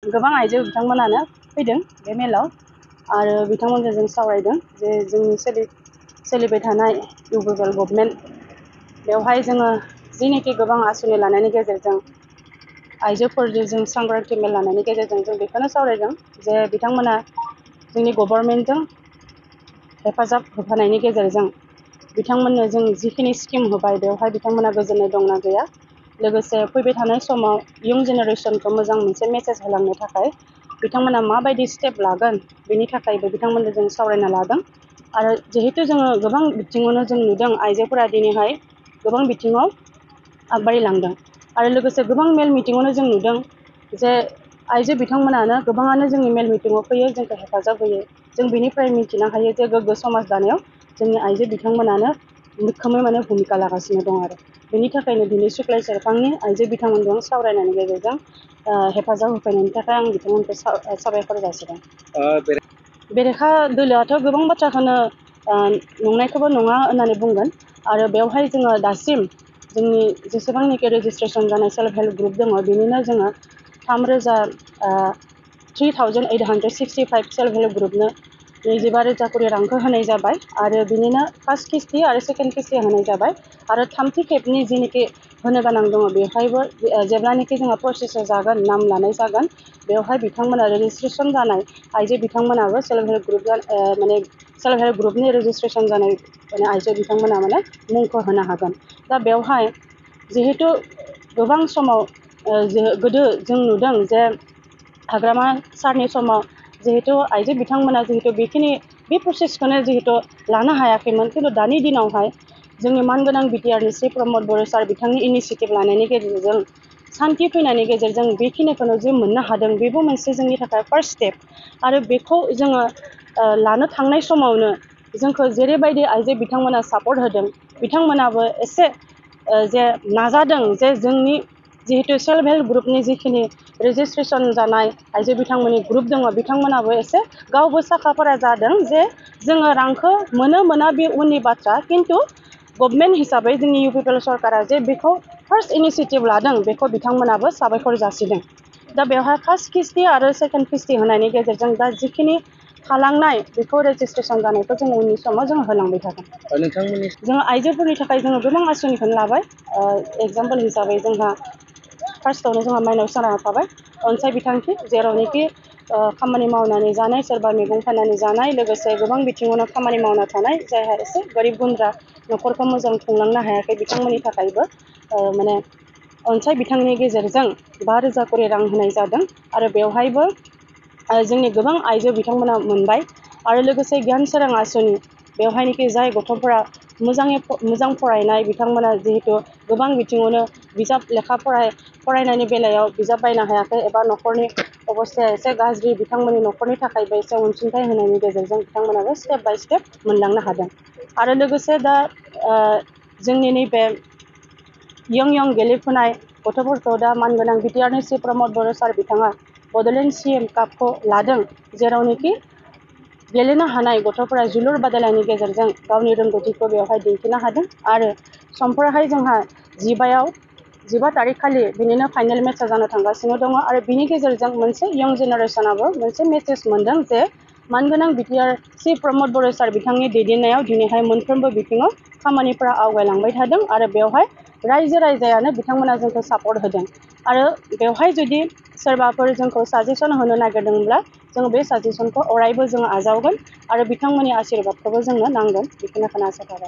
गोबां आइजो बिथांमोनानो फैदों बे मेलाव आरो बिथांमोनजों जों सावरायदों जे जोंनि सोलिबाय थानाय इउपिपिएल गभर्नमेन्ट बेवहाय जोङो जिनिखि गोबां आसनि लानायनि गेजेरजों आइजोफोरजों जों सांग्रांथि मेल लानायनि गेजेरजों जों बेखौनो सावरायदों जे बिथांमोना जोंनि गभर्नमेन्टजों हेफाजाब होफानायनि गेजेरजों बिथांमोननो जों जिखिनि स्किम होबाय बेवहाय बिथांमोना गोजोननाय दंना गैया लोगोसे फैबाय थानाय समाव इयुन जेनेरेसनखौ मोजां मोनसे मेसेज होलांनो थाखाय बिथांमोना माबायदि स्टेप लागोन बेनि थाखायबो बिथांमोनजों जों सावरायना लादों आरो जिहेतु जोङो गोबां बिथिङावनो जों नुदों आइजोफोरा दिनैहाय गोबां बिथिङाव आगबारिलांदों आरो लोगोसे गोबां मेल मिटिङावनो जों नुदों जे आइजो बिथांमोनानो गोबाङानो जोंनि मेल मिटिङाव फैयो जोंखौ हेफाजाब होयो जों बेनिफ्राय मिथिनो हायो जे गोग्गो समाज दानायाव जोंनि आइजो बिथांमोनानो मैखोमै भुमिका लागासिनो दं आरो बेनि थाखायनो दिनै सुक्लाय सेरफांनि आइजो बिथांमोनजों सावरायनायनि गेजेरजों हेफाजाब होफैनायनि थाखाय आं बिथांमोनखौ साबायखर जासिदों। बेरेखा दोलोआथ' गोबां बाथ्राखौनो नंनायखौबो नङा होननानै बुंगोन आरो बेवहाय जोङो दासिम जोंनि जेसेबांनाखि रेजिस्ट्रेसन जानाय सेल्फ हेल्प ग्रुप दङ बेनिनो जोङो 3,865 सेल्फ हेल्प ग्रुपनो 25,000 करि रांखौ होनाय जाबाय आरो बिनिनो फार्स्ट किस्ति आरो सेकेन्ड किस्ति होनाय जाबाय आरो थामथि खेबनि जिनिखि होनो गोनां दङ बेवहायबो जेब्लानाखि जोंहा प्रसेसआव जागोन नाम लानाय जागोन बेवहाय बिथांमोना रेजिस्ट्रेसन जानाय आइजो बिथांमोनाबो self help group self help ग्रुपनि रेजिस्ट्रेसन जानाय आइजो बिथांमोना मुंखौ होनो हागोन दा बेवहाय जिहेतु गोबां समाव गोदो जों नुदों जे हाग्रामा सारनि समाव जिहेतु आइजो बिथांमोना जिहेतु बे प्रसेसखौनो जिहेतु लानो हायाखैमोन खिन्थु दानि दिनावहाय जोंनि मानगोनां बिटिआरनि श्री प्रमद बर' सार बिथांनि इनिसियेटिभ लानायनि गेजेरजों सान्थि फैनायनि गेजेरजों बेखिनिखौनो जों मोननो हादों बेबो मोनसे जोंनि थाखाय फार्स्ट स्टेप आरो बेखौ जोङो लानो थांनाय समावनो जोंखौ जेरैबायदि आइजो बिथांमोना सापर्ट होदों बिथांमोनाबो एसे जे नाजादों जे जोंनि जिहेतु सेल्फ हेल्प ग्रुपनि जिखिनि रेजिस्ट्रेसन जानाय आइजो बिथांमोननि ग्रुप दङ बिथांमोनाबो एसे गावबो साखाफारा जादों जे जोङो रांखौ मोना बे उननि बाथ्रा खिन्थु गभर्नमेन्ट हिसाबै जोंनि इउपिपिएल सरकारा जे बेखौ फार्स्ट इनिसियेटिभ लादों बेखौ बिथांमोनाबो साबायखर जासिदों दा बेवहाय फार्स्ट किस्ति आरो सेकेन्ड किस्ति होनायनि गेजेरजों दा जिखिनि थालांनाय बेखौ रेजिस्ट्रेसन जानायखौ जों उननि समाव जों होलांबाय थागोन। जोङो आइजोफोरनि थाखाय जोङो गोबां आसनिखौनो लाबाय एगजाम्पोल हिसाबै जोंहा फार्स्टआवनो जोंहा माइनाव साना थाबाय अनसाय बिथांखि जेरावनोखि खामानि मावनानै जानाय सोरबा मैगं फाननानै जानाय लोगोसे गोबां बिथिङावनो खामानि मावना थानाय जायहा एसे गोरिब गुन्द्रा न'खरखौ मोजां खुंलांनो हायाखै बिथांमोननि थाखायबो अनसाय बिथांनि गेजेरजों 5,000 करि रां होनाय जादों आरो बेवहायबो जोंनि गोबां आइजो बिथांमोना मोनबाय आरो लोगोसे गियान सोरां आसनि बेवहायनोखि जाय गथ'फोरा मोजां फरायनाय बिथांमोना जिहेतु गोबां बिथिङावनो बिजाब लेखा फरायनायनि बेलायाव बिजाब बायनो हायाखै एबा न'खरनि अबस्थाया एसे गाज्रि बिथांमोननि न'खरनि थाखायबो एसे अनसुंथाइ होनायनि गेजेरजों बिथांमोनाबो स्टेप बाय स्टेप मोनलांनो हादों आरो लोगोसे दा जोंनि नैबे यं गेलेफुनाय गथ'फोरखौ दा मानगोनां बिटिआरनि श्री प्रमद बर' सार बिथाङा बड'लेण्ड CM कापखौ लादों जेरावनोखि गेलेनो हानाय गथ'फोरा जोलुर बादायलायनायनि गेजेरजों गावनि रोंगौथिखौ बेवहाय दिन्थिनो हादों आरो समफोराहाय जोंहा 15 तारिख खालि बिनिनो फाइनेल मेटचा जानो थांगासिनो दङ आरो बिनि गेजेरजों मोनसे यं जेनेरेसनाबो मोनसे मेसेज मोनदों जे मानगोनां बिटिआर श्री प्रमद बर' सार बिथांनि दैदेननायाव दिनैहाय मोनफ्रोमबो बिथिङाव खामानिफोरा आवगायलांबाय थादों आरो बेवहाय रायजोआनो बिथांमोना जोंखौ सापर्ट होदों आरो बेवहाय जुदि सोरबाफोर जोंखौ साजेसन होनो नागिरदोंब्ला जों बे साजेसनखौ अरायबो जों आजावगोन आरो बिथांमोननि आशीर्बादखौबो जोंनो नांगोन बेखौनो आसा थाबाय।